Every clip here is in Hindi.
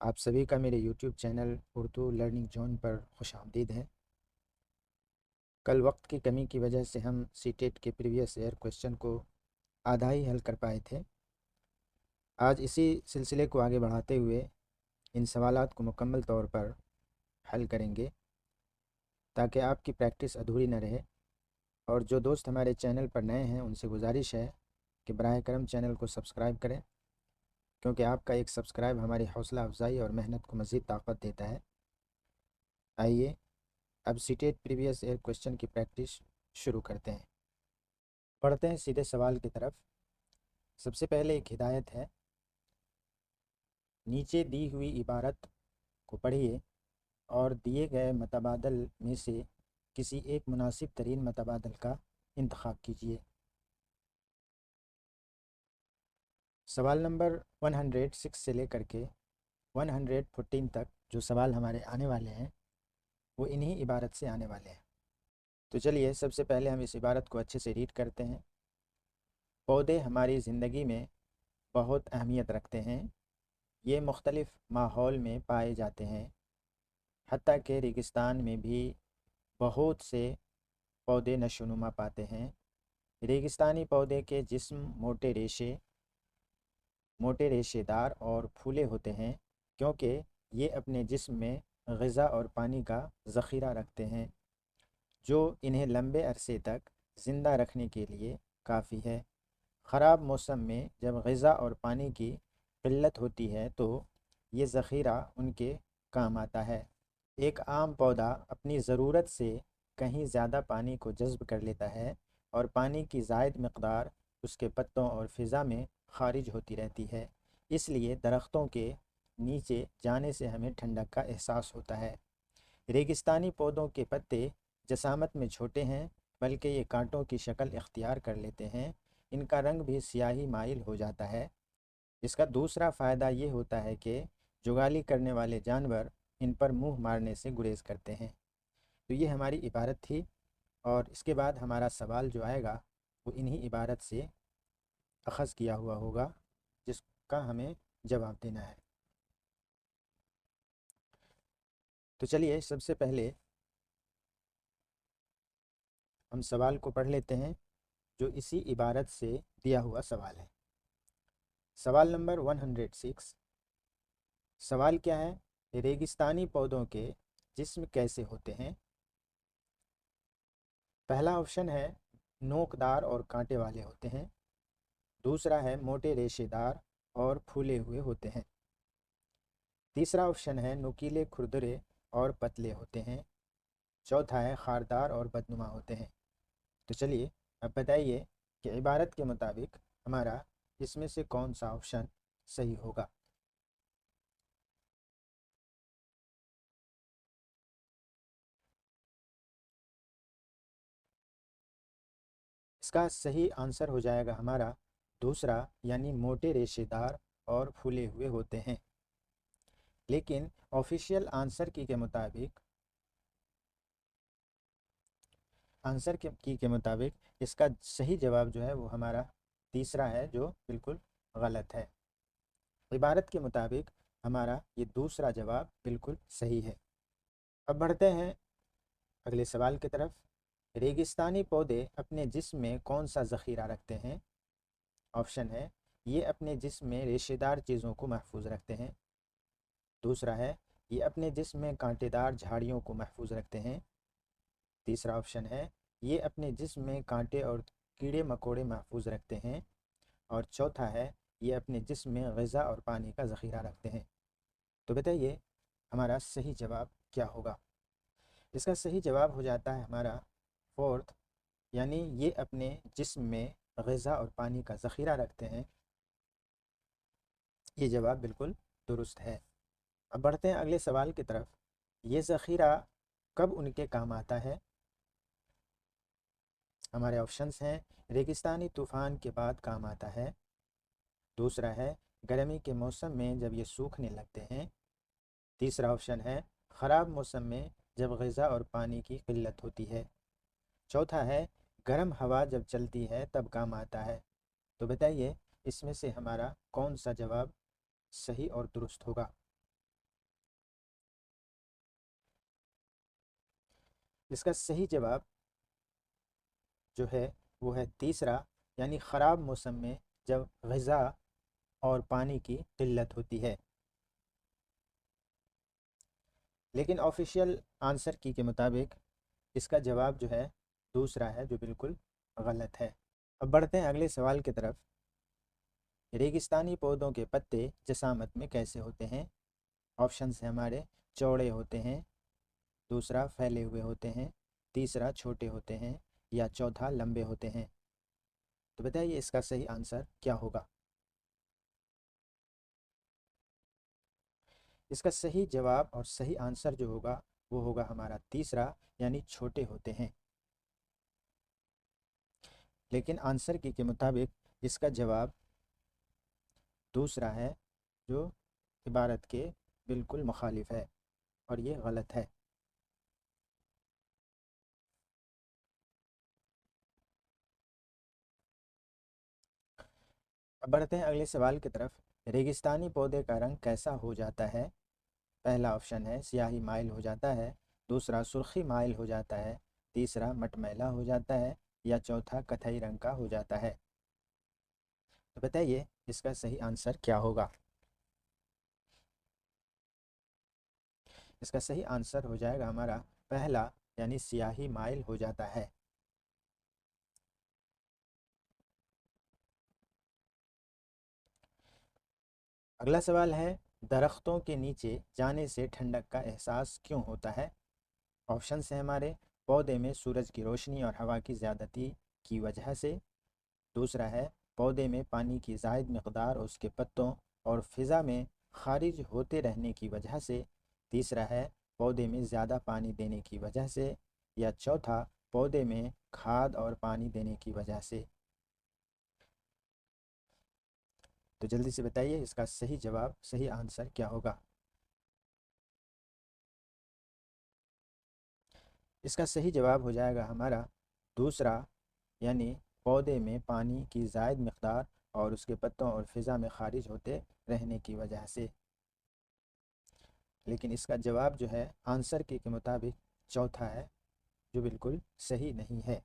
आप सभी का मेरे YouTube channel Urdu learning zone पर खुशामदीद है। कल वक्त की कमी की वजह से हम सीटेट के प्रीवियस ईयर क्वेश्चन को आधा ही हल कर पाए थे। आज इसी सिलसिले को आगे बढ़ाते हुए इन सवालात को मुकम्मल तौर पर हल करेंगे ताकि आपकी प्रैक्टिस अधूरी न रहे। और जो दोस्त हमारे चैनल पर नए हैं उनसे गुजारिश है कि बराह करम चैनल को सब्सक्राइब करें, क्योंकि आपका एक सब्सक्राइब हमारी हौसला अफजाई और मेहनत को मज़ीद ताकत देता है। आइए अब सीटेट प्रीवियस ईयर क्वेश्चन की प्रैक्टिस शुरू करते हैं। पढ़ते हैं सीधे सवाल की तरफ। सबसे पहले एक हिदायत है, नीचे दी हुई इबारत को पढ़िए और दिए गए मतबादल में से किसी एक मुनासिब तरीन मतबादल का इंतखाब कीजिए। सवाल नंबर 106 से लेकर के 114 तक जो सवाल हमारे आने वाले हैं वो इन्हीं इबारत से आने वाले हैं। तो चलिए सबसे पहले हम इस इबारत को अच्छे से रीड करते हैं। पौधे हमारी ज़िंदगी में बहुत अहमियत रखते हैं। ये मुख्तलिफ़ माहौल में पाए जाते हैं। हत्ता के रेगिस्तान में भी बहुत से पौधे नशोनुमा पाते हैं। रेगिस्तानी पौधे के जिस्म मोटे रेशेदार और फूले होते हैं, क्योंकि ये अपने जिस्म में ग़िज़ा और पानी का ज़ख़ीरा रखते हैं, जो इन्हें लंबे अरसे तक ज़िंदा रखने के लिए काफ़ी है। ख़राब मौसम में जब ग़िज़ा और पानी की क़िल्लत होती है तो ये ज़ख़ीरा उनके काम आता है। एक आम पौधा अपनी ज़रूरत से कहीं ज़्यादा पानी को जज़्ब कर लेता है और पानी की ज़ायद मक़दार उसके पत्तों और फ़िज़ा में ख़ारिज होती रहती है। इसलिए दरख्तों के नीचे जाने से हमें ठंडक का एहसास होता है। रेगिस्तानी पौधों के पत्ते जसामत में छोटे हैं, बल्कि ये कांटों की शक्ल इख्तियार कर लेते हैं। इनका रंग भी स्याही माइल हो जाता है। इसका दूसरा फ़ायदा ये होता है कि जुगाली करने वाले जानवर इन पर मुंह मारने से गुरेज करते हैं। तो ये हमारी इबारत थी, और इसके बाद हमारा सवाल जो आएगा वो इन्हीं इबारत से अखज़ किया हुआ होगा, जिसका हमें जवाब देना है। तो चलिए सबसे पहले हम सवाल को पढ़ लेते हैं, जो इसी इबारत से दिया हुआ सवाल है। सवाल नंबर 106। सवाल क्या है? रेगिस्तानी पौधों के जिस्म कैसे होते हैं? पहला ऑप्शन है नोकदार और कांटे वाले होते हैं। दूसरा है मोटे रेशेदार और फूले हुए होते हैं। तीसरा ऑप्शन है नुकीले खुरदरे और पतले होते हैं। चौथा है खारदार और बदनुमा होते हैं। तो चलिए अब बताइए कि इबारत के मुताबिक हमारा इसमें से कौन सा ऑप्शन सही होगा। इसका सही आंसर हो जाएगा हमारा दूसरा, यानी मोटे रेशेदार और फूले हुए होते हैं। लेकिन ऑफिशियल आंसर के मुताबिक इसका सही जवाब जो है वो हमारा तीसरा है, जो बिल्कुल गलत है। इबारत के मुताबिक हमारा ये दूसरा जवाब बिल्कुल सही है। अब बढ़ते हैं अगले सवाल की तरफ। रेगिस्तानी पौधे अपने जिस्म में कौन सा ज़ख़ीरा रखते हैं? ऑप्शन है ये अपने जिस्म में रेशेदार चीज़ों को महफूज रखते हैं। दूसरा है ये अपने जिस्म में कांटेदार झाड़ियों को महफूज रखते हैं। तीसरा ऑप्शन है ये अपने जिस्म में कांटे और कीड़े मकोड़े महफूज रखते हैं। और चौथा है ये अपने जिस्म में ग़िज़ा और पानी का ज़ख़ीरा रखते हैं। तो बताइए हमारा सही जवाब क्या होगा। इसका सही जवाब हो जाता है हमारा फोर्थ, यानी ये अपने जिस्म में ग़िज़ा और पानी का ज़ख़ीरा रखते हैं। ये जवाब बिल्कुल दुरुस्त है। अब बढ़ते हैं अगले सवाल की तरफ। ये ज़ख़ीरा कब उनके काम आता है? हमारे ऑप्शंस हैं रेगिस्तानी तूफ़ान के बाद काम आता है। दूसरा है गर्मी के मौसम में जब ये सूखने लगते हैं। तीसरा ऑप्शन है ख़राब मौसम में जब ग़िज़ा और पानी की क़िल्लत होती है। चौथा है गर्म हवा जब चलती है तब काम आता है। तो बताइए इसमें से हमारा कौन सा जवाब सही और दुरुस्त होगा। इसका सही जवाब जो है वो है तीसरा, यानी ख़राब मौसम में जब ग़िज़ा और पानी की किल्लत होती है। लेकिन ऑफिशियल आंसर की के मुताबिक इसका जवाब जो है दूसरा है, जो बिल्कुल गलत है। अब बढ़ते हैं अगले सवाल की तरफ। रेगिस्तानी पौधों के पत्ते जसामत में कैसे होते हैं? ऑप्शंस हैं हमारे, चौड़े होते हैं, दूसरा फैले हुए होते हैं, तीसरा छोटे होते हैं, या चौथा लंबे होते हैं। तो बताइए इसका सही आंसर क्या होगा? इसका सही जवाब और सही आंसर जो होगा वो होगा हमारा तीसरा, यानी छोटे होते हैं। लेकिन आंसर की के मुताबिक इसका जवाब दूसरा है, जो इबारत के बिल्कुल मुखालिफ है, और ये गलत है। अब बढ़ते हैं अगले सवाल की तरफ। रेगिस्तानी पौधे का रंग कैसा हो जाता है? पहला ऑप्शन है सियाही माइल हो जाता है, दूसरा सुर्खी माइल हो जाता है, तीसरा मटमैला हो जाता है, या चौथा कथई रंग का हो जाता है। तो बताइए इसका सही आंसर क्या होगा? इसका सही आंसर हो जाएगा हमारा पहला, यानी सियाही माइल हो जाता है। अगला सवाल है, दरख्तों के नीचे जाने से ठंडक का एहसास क्यों होता है? ऑप्शन है हमारे, पौधे में सूरज की रोशनी और हवा की ज़्यादती की वजह से, दूसरा है पौधे में पानी की ज़ायद मकदार और उसके पत्तों और फ़िज़ा में खारिज होते रहने की वजह से, तीसरा है पौधे में ज़्यादा पानी देने की वजह से, या चौथा पौधे में खाद और पानी देने की वजह से। तो जल्दी से बताइए इसका सही जवाब, सही आंसर क्या होगा? इसका सही जवाब हो जाएगा हमारा दूसरा, यानी पौधे में पानी की ज़ायद मकदार और उसके पत्तों और फ़िज़ा में खारिज होते रहने की वजह से। लेकिन इसका जवाब जो है आंसर के मुताबिक चौथा है, जो बिल्कुल सही नहीं है।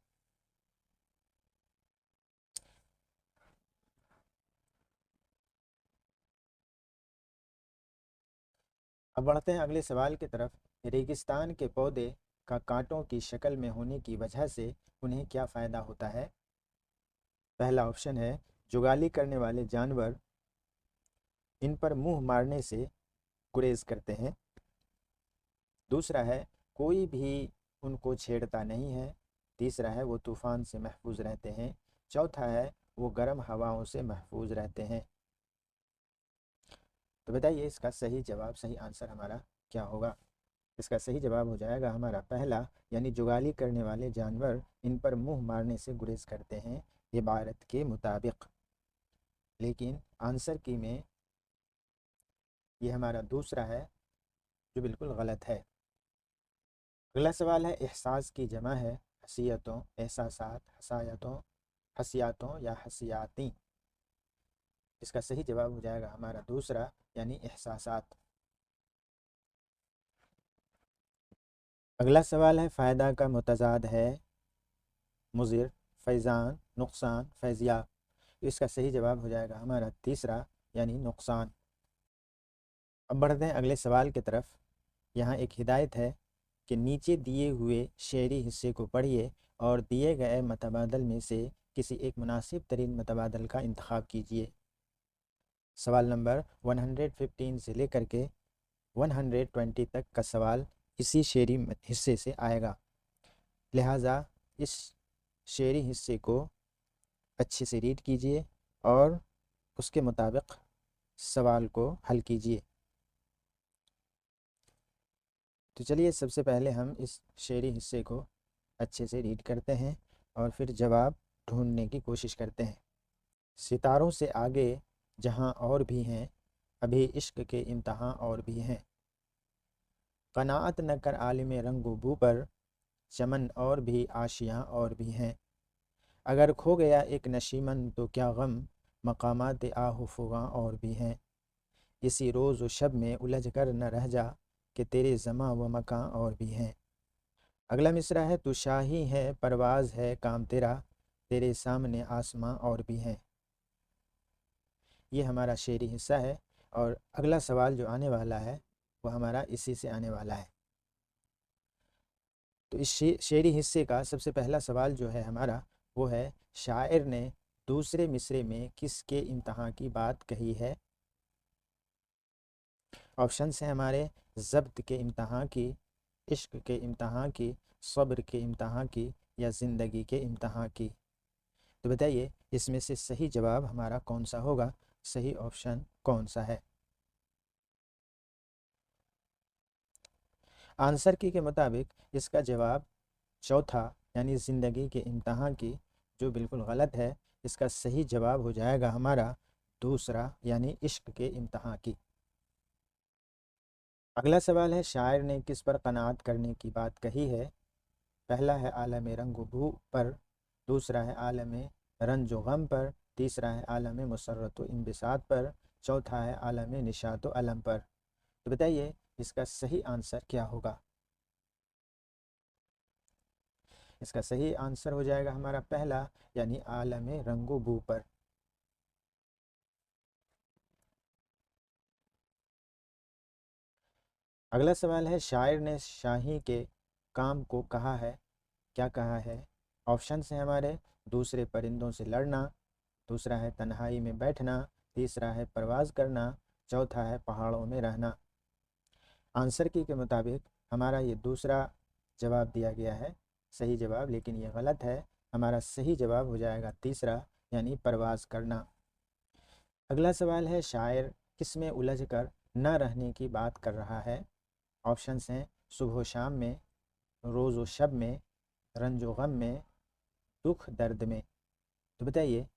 अब बढ़ते हैं अगले सवाल की तरफ। रेगिस्तान के पौधे का कांटों की शक्ल में होने की वजह से उन्हें क्या फ़ायदा होता है? पहला ऑप्शन है, जुगाली करने वाले जानवर इन पर मुंह मारने से गुरेज करते हैं, दूसरा है कोई भी उनको छेड़ता नहीं है, तीसरा है वो तूफ़ान से महफूज रहते हैं, चौथा है वो गर्म हवाओं से महफूज रहते हैं। तो बताइए इसका सही जवाब, सही आंसर हमारा क्या होगा? इसका सही जवाब हो जाएगा हमारा पहला, यानी जुगाली करने वाले जानवर इन पर मुंह मारने से गुरेज करते हैं, इबारत के मुताबिक। लेकिन आंसर की में ये हमारा दूसरा है, जो बिल्कुल गलत है। अगला सवाल है, एहसास की जमा है हसीयतों, एहसासात, हसायतों, हसियातों या हसियाती। इसका सही जवाब हो जाएगा हमारा दूसरा, यानी एहसासात। अगला सवाल है, फ़ायदा का मुतज़ाद है मुज़िर, फैज़ान, नुकसान, फैज़िया। इसका सही जवाब हो जाएगा हमारा तीसरा, यानी नुकसान। अब बढ़ते हैं अगले सवाल की तरफ। यहाँ एक हिदायत है कि नीचे दिए हुए शेरी हिस्से को पढ़िए और दिए गए मतबादल में से किसी एक मुनासिब तरीन मतबादल का इंतखाब कीजिए। सवाल नंबर 115 से लेकर के 120 तक का सवाल इसी शेरी हिस्से से आएगा। लिहाजा इस शेरी हिस्से को अच्छे से रीड कीजिए और उसके मुताबिक सवाल को हल कीजिए। तो चलिए सबसे पहले हम इस शेरी हिस्से को अच्छे से रीड करते हैं और फिर जवाब ढूंढने की कोशिश करते हैं। सितारों से आगे जहां और भी हैं, अभी इश्क के इम्तहां और भी हैं। क़नाअत न कर आलिम रंगो बू पर, चमन और भी आशियाँ और भी हैं। अगर खो गया एक नशीमन तो क्या गम, मकामात आहु फुगां और भी हैं। इसी रोज़ व शब में उलझ कर न रह जा, कि तेरे ज़मा व मकां और भी हैं। अगला मिसरा है, तू शाही है परवाज है काम तेरा, तेरे सामने आसमां और भी हैं। ये हमारा शेरी हिस्सा है और अगला सवाल जो आने वाला है वो हमारा इसी से आने वाला है। तो इस शेरी हिस्से का सबसे पहला सवाल जो है हमारा वो है, शायर ने दूसरे मिसरे में किसके इम्तहान की बात कही है। ऑप्शंस हैं हमारे, ज़ब्त के इम्तहान की, इश्क के इम्तहान की, सब्र के इम्तहान की, या ज़िंदगी के इम्तहान की। तो बताइए इसमें से सही जवाब हमारा कौन सा होगा, सही ऑप्शन कौन सा है। आंसर की के मुताबिक इसका जवाब चौथा यानी ज़िंदगी के इम्तहान की, जो बिल्कुल गलत है। इसका सही जवाब हो जाएगा हमारा दूसरा यानी इश्क के इम्तहान की। अगला सवाल है, शायर ने किस पर कनाअत करने की बात कही है। पहला है आलम रंग भू पर, दूसरा है आलम रंज गम पर, तीसरा है आलम मुसर्रत इम्बिसात पर, चौथा है आलम निशात अलम पर। तो बताइए इसका सही आंसर क्या होगा। इसका सही आंसर हो जाएगा हमारा पहला यानी आलम रंगो बू पर। अगला सवाल है, शायर ने शाही के काम को कहा है, क्या कहा है। ऑप्शंस हैं हमारे, दूसरे परिंदों से लड़ना, दूसरा है तन्हाई में बैठना, तीसरा है परवाज़ करना, चौथा है पहाड़ों में रहना। आंसर की के मुताबिक हमारा ये दूसरा जवाब दिया गया है सही जवाब, लेकिन ये गलत है। हमारा सही जवाब हो जाएगा तीसरा यानी परवाज़ करना। अगला सवाल है, शायर किस में उलझ कर न रहने की बात कर रहा है। ऑप्शंस हैं, सुबह शाम में, रोज़ व शब में, रंज व गम में, दुख दर्द में। तो बताइए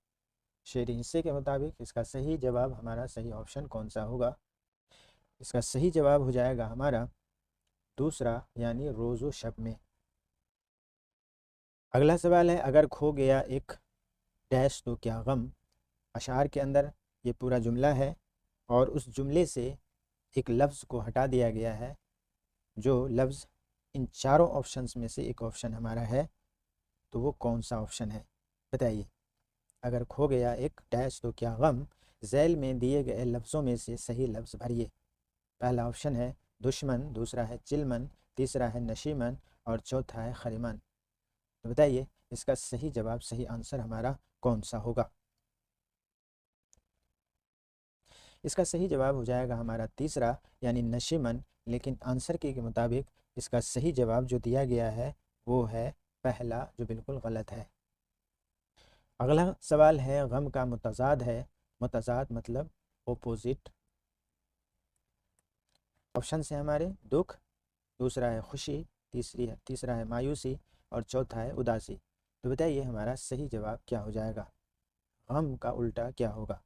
शेरी हिस्से के मुताबिक इसका सही जवाब हमारा सही ऑप्शन कौन सा होगा। इसका सही जवाब हो जाएगा हमारा दूसरा यानी रोज़ व शब में। अगला सवाल है, अगर खो गया एक डैश तो क्या गम। अशार के अंदर ये पूरा जुमला है और उस जुमले से एक लफ्ज़ को हटा दिया गया है, जो लफ्ज़ इन चारों ऑप्शंस में से एक ऑप्शन हमारा है। तो वो कौन सा ऑप्शन है बताइए। अगर खो गया एक डैश तो क्या गम, झैल में दिए गए लफ्ज़ों में से सही लफ्ज़ भरिए। पहला ऑप्शन है दुश्मन, दूसरा है चिलमन, तीसरा है नशीमन और चौथा है खरीमन। तो बताइए इसका सही जवाब सही आंसर हमारा कौन सा होगा। इसका सही जवाब हो जाएगा हमारा तीसरा यानी नशीमन, लेकिन आंसर के मुताबिक इसका सही जवाब जो दिया गया है वो है पहला, जो बिल्कुल गलत है। अगला सवाल है, गम का मुतज़ाद है। मुतज़ाद मतलब ओपोजिट। ऑप्शन है हमारे, दुख, दूसरा है खुशी, तीसरा है मायूसी और चौथा है उदासी। तो बताइए हमारा सही जवाब क्या हो जाएगा। गम का उल्टा क्या होगा।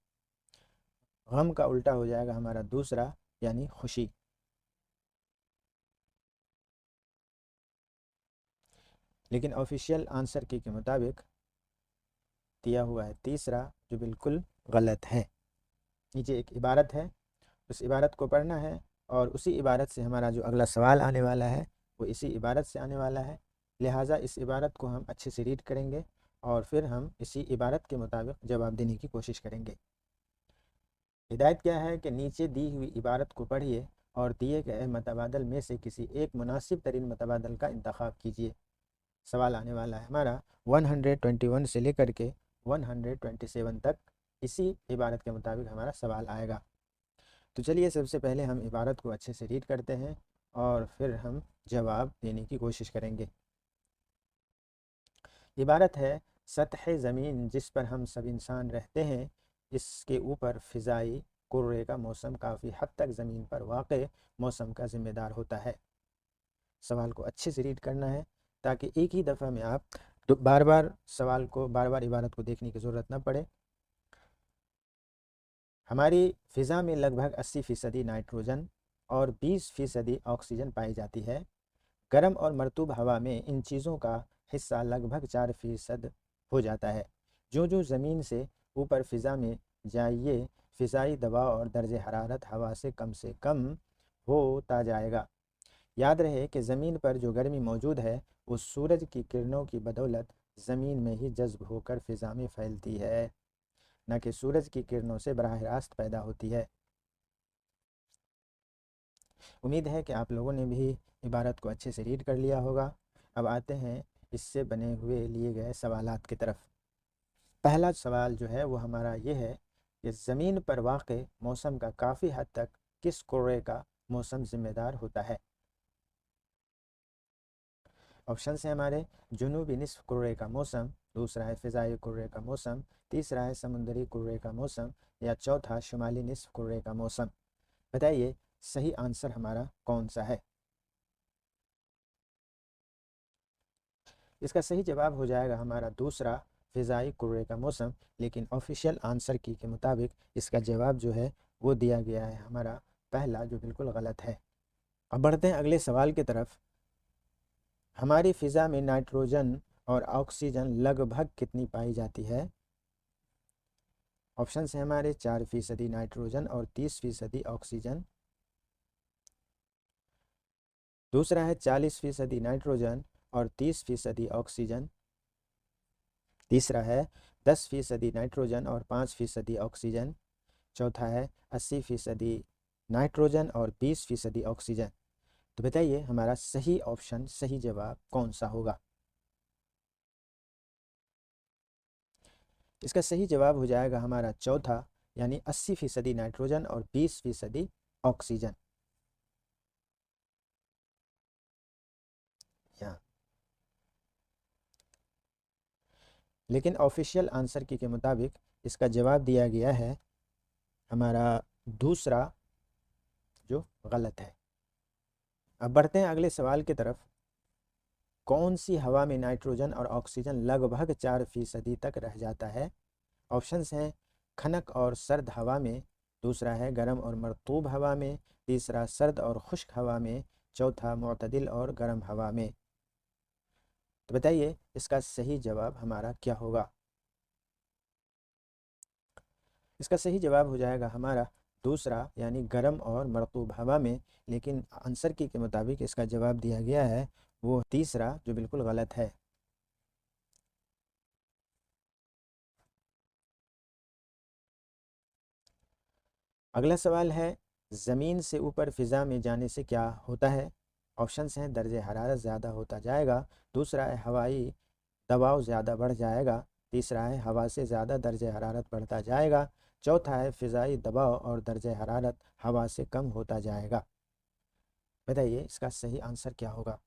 गम का उल्टा हो जाएगा हमारा दूसरा यानी खुशी। लेकिन ऑफिशियल आंसर के मुताबिक दिया हुआ है तीसरा, जो बिल्कुल गलत है। नीचे एक इबारत है, उस इबारत को पढ़ना है और उसी इबारत से हमारा जो अगला सवाल आने वाला है वो इसी इबारत से आने वाला है। लिहाजा इस इबारत को हम अच्छे से रीड करेंगे और फिर हम इसी इबारत के मुताबिक जवाब देने की कोशिश करेंगे। हिदायत क्या है कि नीचे दी हुई इबारत को पढ़िए और दिए गए मतबादल में से किसी एक मुनासिब तरीन मतबादल का इंतखाब कीजिए। सवाल आने वाला है हमारा 121 से लेकर के 127 तक, इसी इबारत के मुताबिक हमारा सवाल आएगा। तो चलिए सबसे पहले हम इबारत को अच्छे से रीड करते हैं और फिर हम जवाब देने की कोशिश करेंगे। इबारत है, सतह ज़मीन जिस पर हम सब इंसान रहते हैं, इसके ऊपर फ़िज़ाई कुर्रे का मौसम काफ़ी हद तक ज़मीन पर वाक़ मौसम का ज़िम्मेदार होता है। सवाल को अच्छे से रीड करना है ताकि एक ही दफ़ा में आप बार बार सवाल को बार बार इबारत को देखने की ज़रूरत ना पड़े। हमारी फ़िज़ा में लगभग 80% नाइट्रोजन और 20% ऑक्सीजन पाई जाती है। गर्म और मरतूब हवा में इन चीज़ों का हिस्सा लगभग 4% हो जाता है। जो जो ज़मीन से ऊपर फ़िज़ा में जाइए, फ़िज़ाई दबाव और दर्ज हरारत हवा से कम होता जाएगा। याद रहे कि ज़मीन पर जो गर्मी मौजूद है वो सूरज की किरणों की बदौलत ज़मीन में ही जज्ब होकर फ़िज़ा में फैलती है, न कि सूरज की किरणों से बराह रास्त पैदा होती है। उम्मीद है कि आप लोगों ने भी इबारत को अच्छे से रीड कर लिया होगा। अब आते हैं इससे बने हुए लिए गए सवालात की तरफ। पहला सवाल जो है वो हमारा ये है कि ज़मीन पर वाक़े मौसम का काफ़ी हद तक किस कुर्रे का मौसम ज़िम्मेदार होता है? ऑप्शन है हमारे जुनूबी निस्फ कुर्रे का मौसम, दूसरा है फ़िज़ाई कुर्रे का मौसम, तीसरा है समुंदरी कुर्रे का मौसम, या चौथा शुमाली निस्फ कुर्रे का मौसम। बताइए सही आंसर हमारा कौन सा है? इसका सही जवाब हो जाएगा हमारा दूसरा फ़िज़ाई कुर्रे का मौसम, लेकिन ऑफिशियल आंसर की के मुताबिक इसका जवाब जो है वो दिया गया है हमारा पहला, जो बिल्कुल गलत है। अब बढ़ते हैं अगले सवाल की तरफ। हमारी फ़िज़ा में नाइट्रोजन और ऑक्सीजन लगभग कितनी पाई जाती है? ऑप्शन है हमारे 4% नाइट्रोजन और 30% ऑक्सीजन, दूसरा है 40% नाइट्रोजन और 30% ऑक्सीजन, तीसरा है 10% नाइट्रोजन और 5% ऑक्सीजन, चौथा है 80% नाइट्रोजन और 20% ऑक्सीजन। तो बताइए हमारा सही ऑप्शन, सही जवाब कौन सा होगा? इसका सही जवाब हो जाएगा हमारा चौथा, यानी 80% नाइट्रोजन और 20% ऑक्सीजन। यहाँ लेकिन ऑफिशियल आंसर की के मुताबिक इसका जवाब दिया गया है हमारा दूसरा, जो गलत है। अब बढ़ते हैं अगले सवाल की तरफ। कौन सी हवा में नाइट्रोजन और ऑक्सीजन लगभग 4% तक रह जाता है? ऑप्शंस हैं खनक और सर्द हवा में, दूसरा है गर्म और मरतूब हवा में, तीसरा सर्द और खुश्क हवा में, चौथा मुतदिल और गर्म हवा में। तो बताइए इसका सही जवाब हमारा क्या होगा? इसका सही जवाब हो जाएगा हमारा दूसरा, यानी गर्म और मरतूब हवा में, लेकिन आंसर की के मुताबिक इसका जवाब दिया गया है वो तीसरा, जो बिल्कुल गलत है। अगला सवाल है ज़मीन से ऊपर फ़िज़ा में जाने से क्या होता है? ऑप्शंस हैं दर्जे हरारत ज़्यादा होता जाएगा, दूसरा है हवाई दबाव ज़्यादा बढ़ जाएगा, तीसरा है हवा से ज़्यादा दर्जे हरारत बढ़ता जाएगा, चौथा है फ़िज़ाई दबाव और दर्जे हरारत हवा से कम होता जाएगा। बताइए इसका सही आंसर क्या होगा?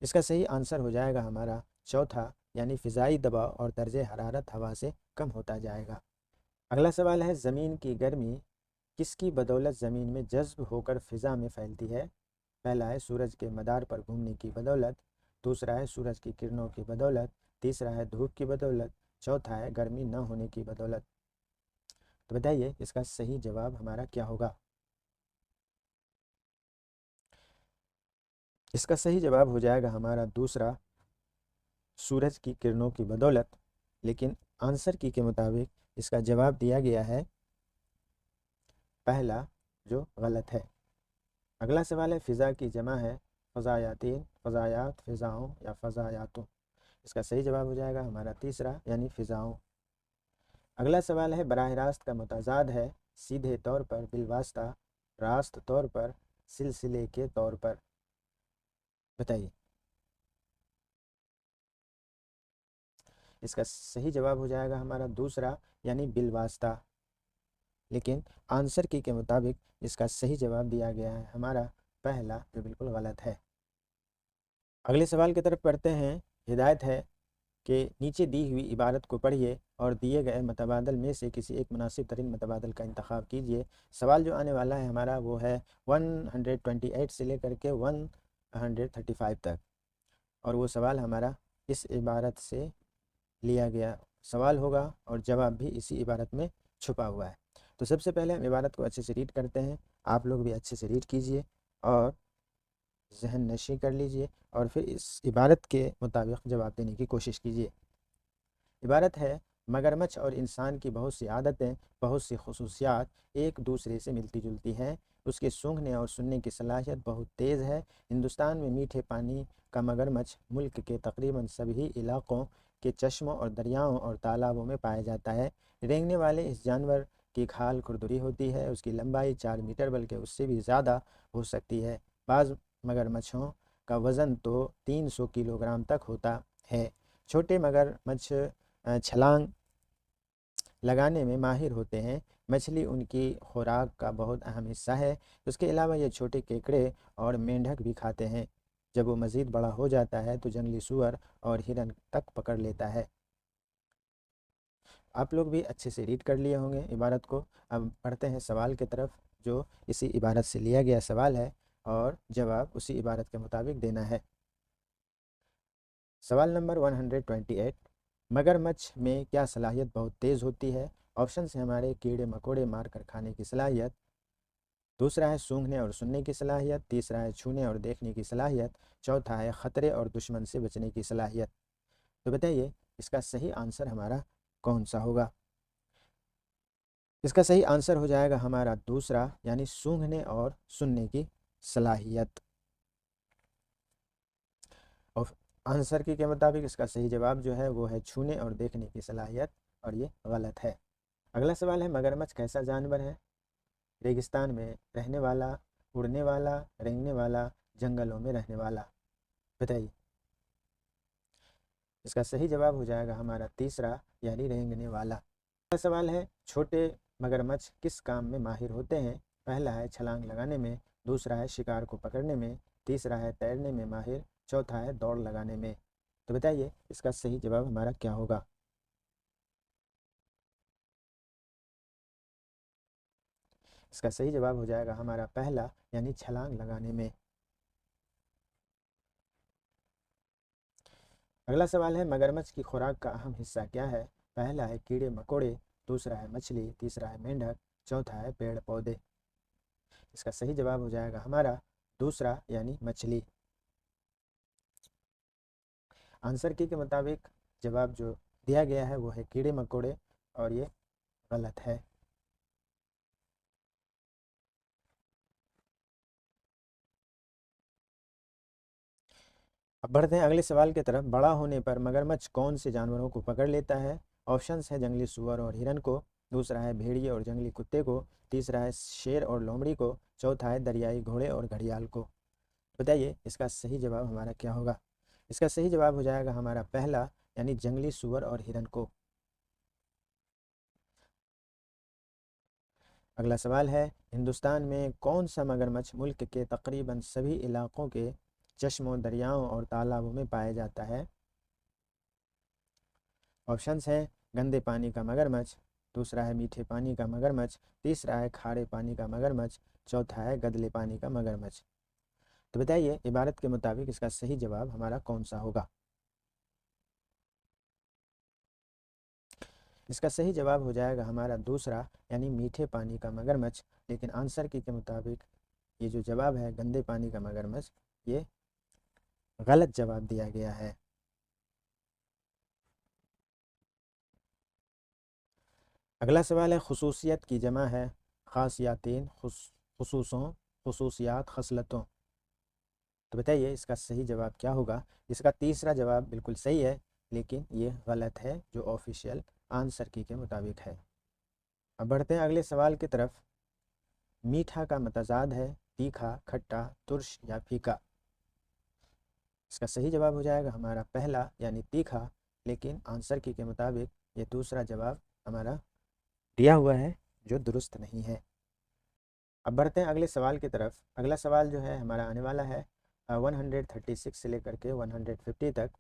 इसका सही आंसर हो जाएगा हमारा चौथा, यानी फ़िज़ाई दबाव और दर्जे हरारत हवा से कम होता जाएगा। अगला सवाल है ज़मीन की गर्मी किसकी बदौलत ज़मीन में जज्ब होकर फ़िज़ा में फैलती है? पहला है सूरज के मदार पर घूमने की बदौलत, दूसरा है सूरज की किरणों की बदौलत, तीसरा है धूप की बदौलत, चौथा है गर्मी न होने की बदौलत। तो बताइए इसका सही जवाब हमारा क्या होगा? इसका सही जवाब हो जाएगा हमारा दूसरा, सूरज की किरणों की बदौलत, लेकिन आंसर की के मुताबिक इसका जवाब दिया गया है पहला, जो गलत है। अगला सवाल है फ़िज़ा की जमा है फ़ज़ायातीन, फ़ज़ायात, फ़िज़ाओं या फ़ज़ायातों। इसका सही जवाब हो जाएगा हमारा तीसरा, यानी फ़िज़ाओं। अगला सवाल है बराह रास्त का मुताजाद है सीधे तौर पर, बिलवास्ता, रास्त तौर पर, सिलसिले के तौर पर। बताइए इसका सही जवाब हो जाएगा हमारा दूसरा, यानी बिलवास्ता, लेकिन आंसर की के मुताबिक इसका सही जवाब दिया गया है हमारा पहला, जो बिल्कुल गलत है। अगले सवाल की तरफ पढ़ते हैं। हिदायत है कि नीचे दी हुई इबारत को पढ़िए और दिए गए मतबादल में से किसी एक मुनासिब तरीन मतबादल का इंतखाब कीजिए। सवाल जो आने वाला है हमारा वो है 128 से लेकर के 135 तक, और वो सवाल हमारा इस इबारत से लिया गया सवाल होगा और जवाब भी इसी इबारत में छुपा हुआ है। तो सबसे पहले हम इबारत को अच्छे से रीड करते हैं। आप लोग भी अच्छे से रीड कीजिए और जहन नशी कर लीजिए और फिर इस इबारत के मुताबिक जवाब देने की कोशिश कीजिए। इबारत है मगरमच्छ और इंसान की बहुत सी आदतें, बहुत सी खसूसियात एक दूसरे से मिलती जुलती हैं। उसके सूंघने और सुनने की सलाहियत बहुत तेज़ है। हिंदुस्तान में मीठे पानी का मगरमच्छ मुल्क के तकरीबन सभी इलाकों के चश्मों और दरियाओं और तालाबों में पाया जाता है। रेंगने वाले इस जानवर की खाल खुरदुरी होती है। उसकी लंबाई 4 मीटर बल्कि उससे भी ज़्यादा हो सकती है। बाज़ मगरमच्छों का वज़न तो 300 किलोग्राम तक होता है। छोटे मगरमच्छ छलांग लगाने में माहिर होते हैं। मछली उनकी खुराक का बहुत अहम हिस्सा है। उसके अलावा ये छोटे केकड़े और मेंढक भी खाते हैं। जब वो मज़ीद बड़ा हो जाता है तो जंगली सूअर और हिरन तक पकड़ लेता है। आप लोग भी अच्छे से रीड कर लिए होंगे इबारत को। अब पढ़ते हैं सवाल की तरफ, जो इसी इबारत से लिया गया सवाल है और जवाब उसी इबारत के मुताबिक देना है। सवाल नंबर 128, मगरमच्छ में क्या सलाहियत बहुत तेज़ होती है? ऑप्शन से हमारे कीड़े मकोड़े मार कर खाने की सलाहियत, दूसरा है सूंघने और सुनने की सलाहियत, तीसरा है छूने और देखने की सलाहियत, चौथा है ख़तरे और दुश्मन से बचने की सलाहियत। तो बताइए इसका सही आंसर हमारा कौन सा होगा? इसका सही आंसर हो जाएगा हमारा दूसरा, यानी सूंघने और सुनने की सलाहियत। और आंसर के मुताबिक इसका सही जवाब जो है वो है छूने और देखने की सलाहियत, और ये गलत है। अगला सवाल है, मगरमच्छ कैसा जानवर है? रेगिस्तान में रहने वाला, उड़ने वाला, रेंगने वाला, जंगलों में रहने वाला। बताइए इसका सही जवाब हो जाएगा हमारा तीसरा, यानी रेंगने वाला। अगला सवाल है, छोटे मगरमच्छ किस काम में माहिर होते हैं? पहला है छलांग लगाने में, दूसरा है शिकार को पकड़ने में, तीसरा है तैरने में माहिर, चौथा है दौड़ लगाने में। तो बताइए इसका सही जवाब हमारा क्या होगा? इसका सही जवाब हो जाएगा हमारा पहला, यानी छलांग लगाने में। अगला सवाल है, मगरमच्छ की खुराक का अहम हिस्सा क्या है? पहला है कीड़े मकोड़े, दूसरा है मछली, तीसरा है मेंढक, चौथा है पेड़ पौधे। इसका सही जवाब हो जाएगा हमारा दूसरा, यानी मछली। आंसर के मुताबिक जवाब जो दिया गया है वो है कीड़े मकोड़े, और ये गलत है। अब बढ़ते हैं अगले सवाल की तरफ। बड़ा होने पर मगरमच्छ कौन से जानवरों को पकड़ लेता है? ऑप्शंस है जंगली सुअर और हिरन को, दूसरा है भेड़िए और जंगली कुत्ते को, तीसरा है शेर और लोमड़ी को, चौथा है दरियाई घोड़े और घड़ियाल को। बताइए इसका सही जवाब हमारा क्या होगा? इसका सही जवाब हो जाएगा हमारा पहला, यानी जंगली सुअर और हिरन को। अगला सवाल है, हिंदुस्तान में कौन सा मगरमच्छ मुल्क के तकरीबन सभी इलाकों के चश्मों, दरियाओं और तालाबों में पाया जाता है? ऑप्शंस हैं गंदे पानी का मगरमच्छ, दूसरा है मीठे पानी का मगरमच्छ, तीसरा है खारे पानी का मगरमच्छ, चौथा है गदले पानी का मगरमच्छ। तो बताइए इबारत के मुताबिक इसका सही जवाब हमारा कौन सा होगा? इसका सही जवाब हो जाएगा हमारा दूसरा, यानी मीठे पानी का मगरमच्छ। लेकिन आंसर के मुताबिक ये जो जवाब है गंदे पानी का मगरमच्छ, ये गलत जवाब दिया गया है। अगला सवाल है, खसूसियत की जमा है खासियातीन, खसूसों, खसूसियात, खसलतों। तो बताइए इसका सही जवाब क्या होगा? इसका तीसरा जवाब बिल्कुल सही है, लेकिन ये गलत है जो ऑफिशियल आंसर की के मुताबिक है। अब बढ़ते हैं अगले सवाल की तरफ। मीठा का मतजाद है तीखा, खट्टा, तुर्श या फीका। इसका सही जवाब हो जाएगा हमारा पहला, यानी तीखा। लेकिन आंसर की के मुताबिक ये दूसरा जवाब हमारा दिया हुआ है, जो दुरुस्त नहीं है। अब बढ़ते हैं अगले सवाल की तरफ। अगला सवाल जो है हमारा आने वाला है 136 से लेकर के 150 तक।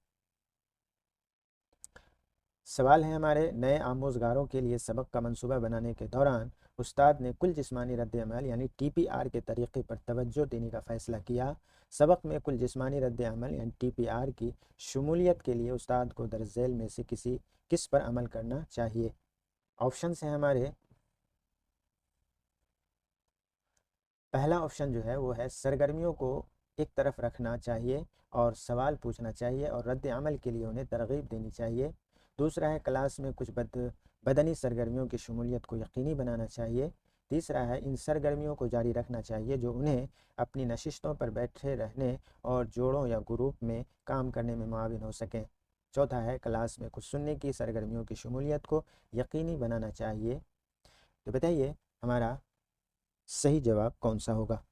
सवाल है हमारे, नए आमोजगारों के लिए सबक का मंसूबा बनाने के दौरान उस्ताद ने कुल जिस्मानी रद्द-ए-अमल यानी TPR के तरीक़े पर तवज्जो देने का फ़ैसला किया। सबक में कुल जिस्मानी रद्द-ए-अमल यानी TPR की शमूलियत के लिए उस्ताद को दर्ज झेल में से किस पर अमल करना चाहिए? ऑप्शंस हैं हमारे, पहला ऑप्शन जो है वो है सरगर्मियों को एक तरफ रखना चाहिए और सवाल पूछना चाहिए और रद्द अमल के लिए उन्हें तरगीब देनी चाहिए। दूसरा है क्लास में कुछ बदनी सरगर्मियों की शमूलियत को यकीनी बनाना चाहिए। तीसरा है इन सरगर्मियों को जारी रखना चाहिए जो उन्हें अपनी नशिस्तों पर बैठे रहने और जोड़ों या ग्रुप में काम करने में मुआविन हो सकें। चौथा है क्लास में कुछ सुनने की सरगर्मियों की शमूलियत को यकीनी बनाना चाहिए। तो बताइए हमारा सही जवाब कौन सा होगा?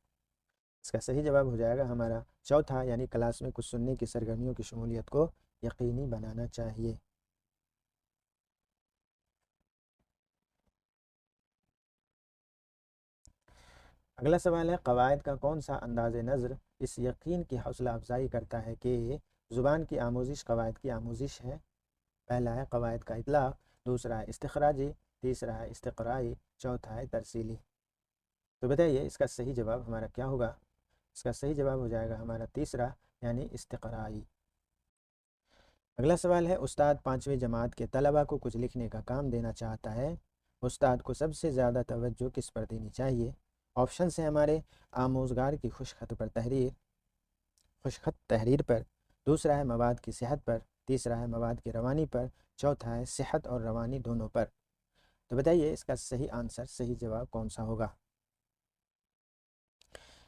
इसका सही जवाब हो जाएगा हमारा चौथा, यानी क्लास में कुछ सुनने की सरगर्मियों की शमूलियत को यकीनी बनाना चाहिए। अगला सवाल है, कवायद का कौन सा अंदाज़ नज़र इस यकीन की हौसला अफजाई करता है कि ज़ुबान की आमोजिश कवायद की आमोजिश है? पहला है कवायद का इतलाक़, दूसरा है इस्तिखराजी, तीसरा है इस्तिक़राई, चौथा है तरसीली। तो बताइए इसका सही जवाब हमारा क्या होगा? इसका सही जवाब हो जाएगा हमारा तीसरा, यानी इस्तिक़राई। अगला सवाल है, उस्ताद 5वीं जमात के तलबा को कुछ लिखने का काम देना चाहता है। उस्ताद को सबसे ज़्यादा तवज्जो किस पर देनी चाहिए? ऑप्शन है हमारे आमोज़गार की खुशखत तहरीर पर, दूसरा है मवाद की सेहत पर, तीसरा है मवाद की रवानी पर, चौथा है सेहत और रवानी दोनों पर। तो बताइए इसका सही आंसर, सही जवाब कौन सा होगा?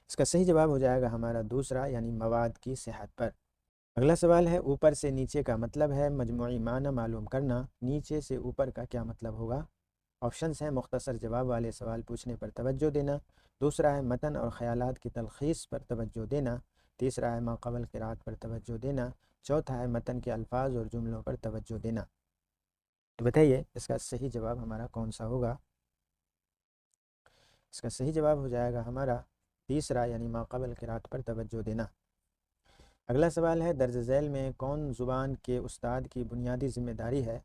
इसका सही जवाब हो जाएगा हमारा दूसरा, यानी मवाद की सेहत पर। अगला सवाल है, ऊपर से नीचे का मतलब है मजमूई माना मालूम करना। नीचे से ऊपर का क्या मतलब होगा? ऑप्शंस हैं मुख्तसर जवाब वाले सवाल पूछने पर तवज्जो देना, दूसरा है मतन और ख़यालात की तलख़ीस पर तवज्जो देना, तीसरा है माक़बल क़िराअत पर तवज्जो देना, चौथा है मतन के अल्फाज और जुमलों पर तवज्जो देना। तो बताइए इसका सही जवाब हमारा कौन सा होगा? इसका सही जवाब हो जाएगा हमारा तीसरा, यानी माक़बल क़िराअत पर तवज्जो देना। अगला सवाल है, दर्ज झैल में कौन ज़ुबान के उस्ताद की बुनियादी ज़िम्मेदारी है?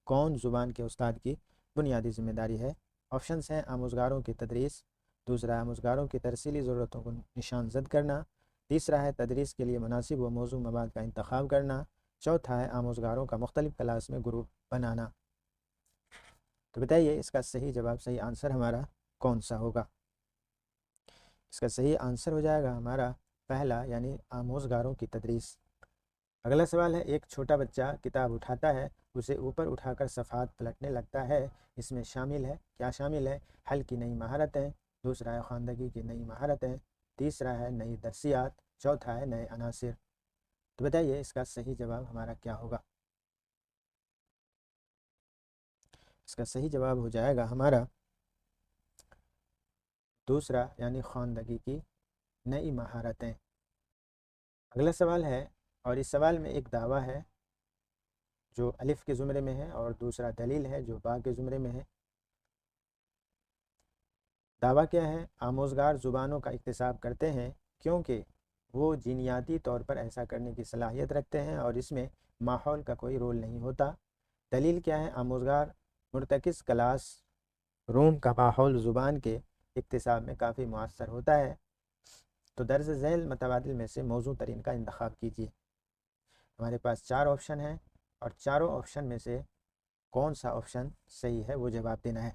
कौन ज़ुबान के उस्ताद की बुनियादी ज़िम्मेदारी है? ऑप्शंस हैं आमोज़गारों की तदरीस, दूसरा है आमोज़गारों की तरसीली ज़रूरतों को निशान ज़द करना, तीसरा है तदरीस के लिए मुनासिब व मौजू मवाद का इंतखाब करना, चौथा है आमोज़गारों का मुख्तलिफ़ क्लास में ग्रुप बनाना। तो बताइए इसका सही जवाब, सही आंसर हमारा कौन सा होगा? इसका सही आंसर हो जाएगा हमारा पहला, यानी आमोज़गारों की तदरीस। अगला सवाल है, एक छोटा बच्चा किताब उठाता है, उसे ऊपर उठाकर सफ़हात पलटने लगता है, इसमें शामिल है, क्या शामिल है? हल की नई महारतें, दूसरा है ख़वानदगी की नई महारतें, तीसरा है नई दरसियात, चौथा है नए अनासिर। तो बताइए इसका सही जवाब हमारा क्या होगा? इसका सही जवाब हो जाएगा हमारा दूसरा, यानी ख़वानदगी की नई महारतें। अगला सवाल है, और इस सवाल में एक दावा है जो अलिफ़ के ज़ुमरे में है और दूसरा दलील है जो बा के ज़ुमरे में है। दावा क्या है? आमोज़गार ज़ुबानों का इक्तिसाब करते हैं क्योंकि वो जीनियाती तौर पर ऐसा करने की सलाहियत रखते हैं और इसमें माहौल का कोई रोल नहीं होता। दलील क्या है? आमोज़गार मुर्तकिज़ क्लास रूम का माहौल ज़ुबान के इक्तिसाब में काफ़ी मुअस्सर होता है। तो दर्ज झैल मतबादिल में से मौजू तरीन का इंतखाब कीजिए। हमारे पास 4 ऑप्शन हैं और चारों ऑप्शन में से कौन सा ऑप्शन सही है वो जवाब देना है।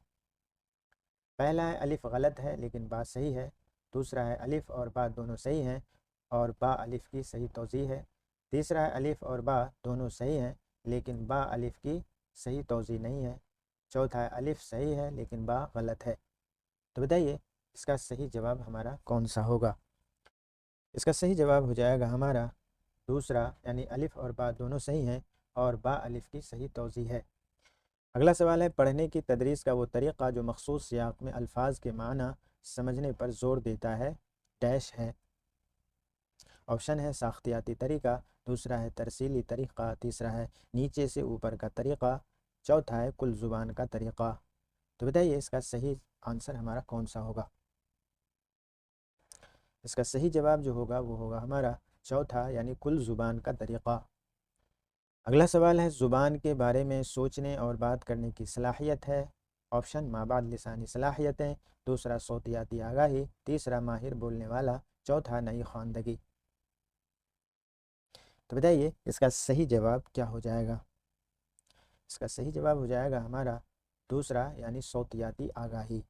पहला है अलिफ़ गलत है लेकिन बा सही है, दूसरा है अलिफ़ और बा दोनों सही हैं और बा अलिफ़ की सही तौज़ीह है, तीसरा है अलिफ़ और बा दोनों सही हैं लेकिन बा अलिफ़ की सही तौज़ीह नहीं है, चौथा है अलिफ़ सही है लेकिन बा गलत है। तो बताइए इसका सही जवाब हमारा कौन सा होगा? इसका सही जवाब हो जाएगा हमारा दूसरा, यानी अलिफ़ और बा दोनों सही हैं और बा अलिफ़ की सही तौज़ीह है। अगला सवाल है, पढ़ने की तदरीस का वो तरीक़ा जो मखसूस सियाक़ में अल्फाज के माना समझने पर ज़ोर देता है, डैश है। ऑप्शन है साख्तियाती तरीक़ा, दूसरा है तरसीली तरीक़ा, तीसरा है नीचे से ऊपर का तरीक़ा, चौथा है कुल ज़ुबान का तरीक़ा। तो बताइए इसका सही आंसर हमारा कौन सा होगा? इसका सही जवाब जो होगा वो होगा हमारा चौथा, यानी कुल ज़ुबान का तरीक़ा। अगला सवाल है, ज़ुबान के बारे में सोचने और बात करने की सलाहियत है। ऑप्शन माबाद लिसानी सलाहियतें, दूसरा सौतियाती आगाही, तीसरा माहिर बोलने वाला, चौथा नई ख़वानदगी। तो बताइए इसका सही जवाब क्या हो जाएगा? इसका सही जवाब हो जाएगा हमारा दूसरा, यानी सौतियाती आगाही।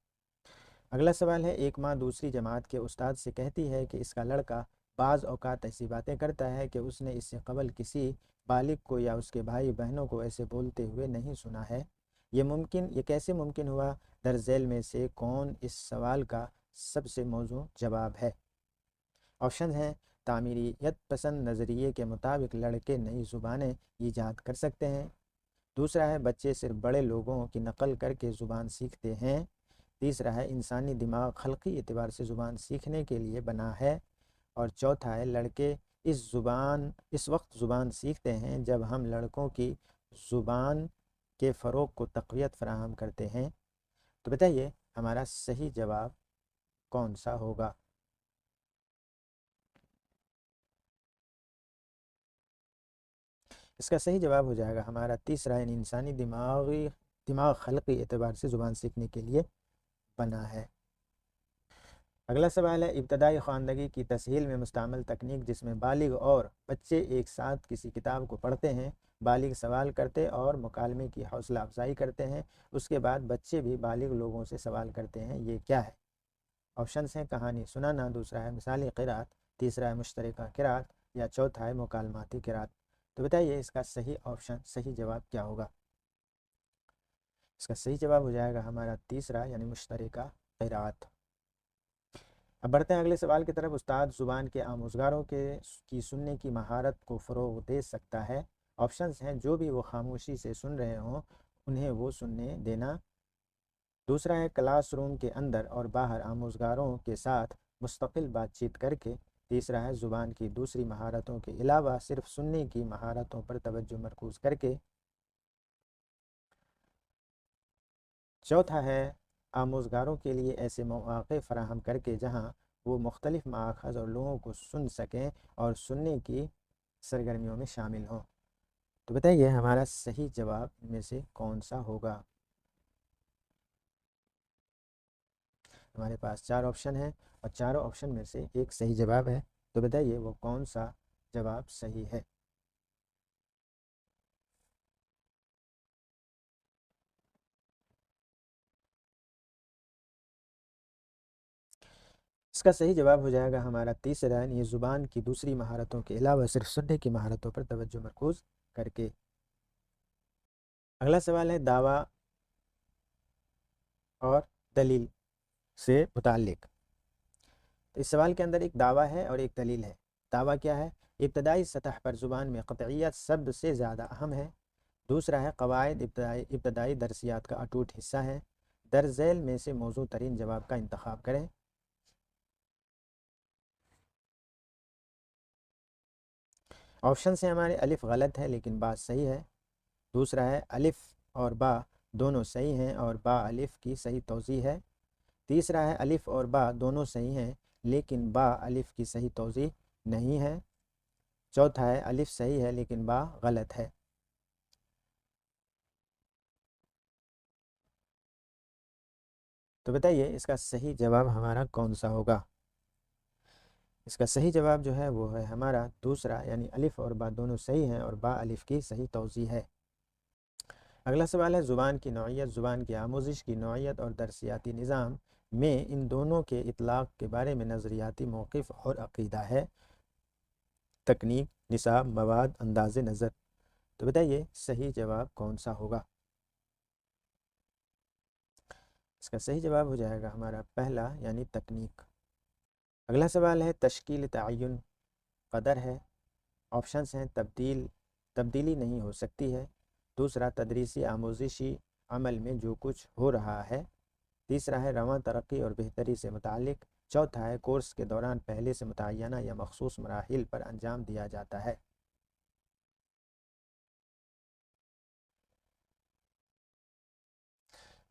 अगला सवाल है, एक माँ दूसरी जमात के उस्ताद से कहती है कि इसका लड़का बाज़ औक़ात ऐसी बातें करता है कि उसने इससे कबल किसी बालिग को या उसके भाई बहनों को ऐसे बोलते हुए नहीं सुना है। ये कैसे मुमकिन हुआ? दरझैल में से कौन इस सवाल का सबसे मौजू जवाब है? ऑप्शन हैं, तामीरियत पसंद नज़रिए के मुताबिक लड़के नई ज़ुबानें ईजाद कर सकते हैं। दूसरा है, बच्चे सिर्फ बड़े लोगों की नकल करके ज़ुबान सीखते हैं। तीसरा है, इंसानी दिमाग खल्क़ी एतबार से ज़ुबान सीखने के लिए बना है। और चौथा है, लड़के इस वक्त ज़ुबान सीखते हैं जब हम लड़कों की ज़ुबान के फ़रोग़ को तक़वियत फ़राहम करते हैं। तो बताइए हमारा सही जवाब कौन सा होगा? इसका सही जवाब हो जाएगा हमारा तीसरा, यानी इंसानी दिमाग खल्क़ी एतबार से ज़ुबान सीखने के लिए बना है। अगला सवाल है, इब्तदाई ख़वानदगी की तसहील में मुस्तअमल तकनीक जिसमें बालिग और बच्चे एक साथ किसी किताब को पढ़ते हैं, बालिग सवाल करते और मुकालमे की हौसला अफजाई करते हैं, उसके बाद बच्चे भी बालिग लोगों से सवाल करते हैं, ये क्या है? ऑप्शंस हैं, कहानी सुनाना, दूसरा है मिसाली क़िरात, तीसरा है मुश्तरका क़िरात या चौथा है मुकालमाती क़िरात। तो बताइए इसका सही ऑप्शन, सही जवाब क्या होगा? इसका सही जवाब हो जाएगा हमारा तीसरा, यानी मुश्तरका क़िरात। अब बढ़ते हैं अगले सवाल की तरफ। उस्ताद ज़ुबान के आमोज़गारों की सुनने की महारत को फ़रोग़ दे सकता है। ऑप्शंस हैं, जो भी वो खामोशी से सुन रहे हों उन्हें वो सुनने देना। दूसरा है, क्लासरूम के अंदर और बाहर आमोज़गारों के साथ मुस्तकिल बातचीत करके। तीसरा है, ज़ुबान की दूसरी महारतों के अलावा सिर्फ सुनने की महारतों पर तवज्जो मरकूज़ करके। चौथा है, आमोज़गारों के लिए ऐसे मौक़े फ़राहम करके जहाँ वो मुख्तलिफ़ माख़ज़ और लोगों को सुन सकें और सुनने की सरगर्मियों में शामिल हों। तो बताइए हमारा सही जवाब इनमें से कौन सा होगा? हमारे पास 4 ऑप्शन हैं और चारों ऑप्शन में से एक सही जवाब है। तो बताइए वो कौन सा जवाब सही है? इसका सही जवाब हो जाएगा हमारा तीसरा, यानी ज़ुबान की दूसरी महारतों के अलावा सिर्फ सुनने की महारतों पर तवज्जो मरकूज़ करके। अगला सवाल है, दावा और दलील से मुताल्लिक़। तो इस सवाल के अंदर एक दावा है और एक दलील है। दावा क्या है? इब्तदाई सतह पर ज़ुबान में क़तइयत शब्द से ज़्यादा अहम है। दूसरा है, क़वाइद इब्तदाई दरसियात का अटूट हिस्सा है। दरज़ैल में से मौजू तरीन जवाब का इंतखाब करें। ऑप्शन से हमारे अलिफ गलत है लेकिन बा सही है। दूसरा है, अलिफ और बा दोनों सही हैं और बा अलिफ की सही तौज़ी है। तीसरा है, अलिफ और बा दोनों सही हैं लेकिन बा अलिफ की सही तौज़ी नहीं है। चौथा है, अलिफ सही है लेकिन बा गलत है। तो बताइए इसका सही जवाब हमारा कौन सा होगा? इसका सही जवाब जो है वो है हमारा दूसरा, यानी अलिफ और बा दोनों सही हैं और बा अलिफ की सही तौज़ी है। अगला सवाल है, ज़ुबान की नौइयत, ज़ुबान की आमोज़िश की नौइयत और दरसियाती निज़ाम में इन दोनों के इतलाक़ के बारे में नज़रियाती मौक़िफ़ और अक़ीदा है। तकनीक, निसाब, मवाद, अंदाज़े नज़र। तो बताइए सही जवाब कौन सा होगा? इसका सही जवाब हो जाएगा हमारा पहला, यानी तकनीक। अगला सवाल है, तश्कील तअय्युन क़दर है। ऑप्शंस हैं, तब्दीली नहीं हो सकती है। दूसरा, तदरीसी आमोज़िशी अमल में जो कुछ हो रहा है। तीसरा है, रवां तरक्की और बेहतरी से मुताल्लिक़। चौथा है, कोर्स के दौरान पहले से मुतय्यना या मख़सूस मराहिल पर अंजाम दिया जाता है।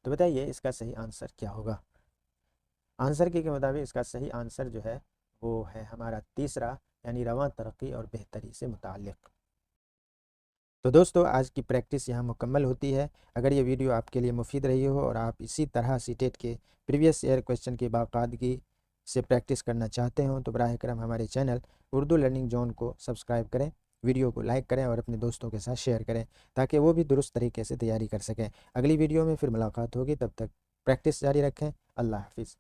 तो बताइए इसका सही आंसर क्या होगा? आंसर के मुताबिक इसका सही आंसर जो है वो है हमारा तीसरा, यानी रवां तरक्की और बेहतरी से मुताल्लिक़। तो दोस्तों आज की प्रैक्टिस यहाँ मुकम्मल होती है। अगर ये वीडियो आपके लिए मुफीद रही हो और आप इसी तरह सीटेट के प्रीवियस ईयर क्वेश्चन की बाकायदगी से प्रैक्टिस करना चाहते हो तो बराह करम हमारे चैनल उर्दू लर्निंग जोन को सब्सक्राइब करें, वीडियो को लाइक करें और अपने दोस्तों के साथ शेयर करें ताकि वो भी दुरुस्त तरीके से तैयारी कर सकें। अगली वीडियो में फिर मुलाकात होगी, तब तक प्रैक्टिस जारी रखें। अल्लाह हाफिज़।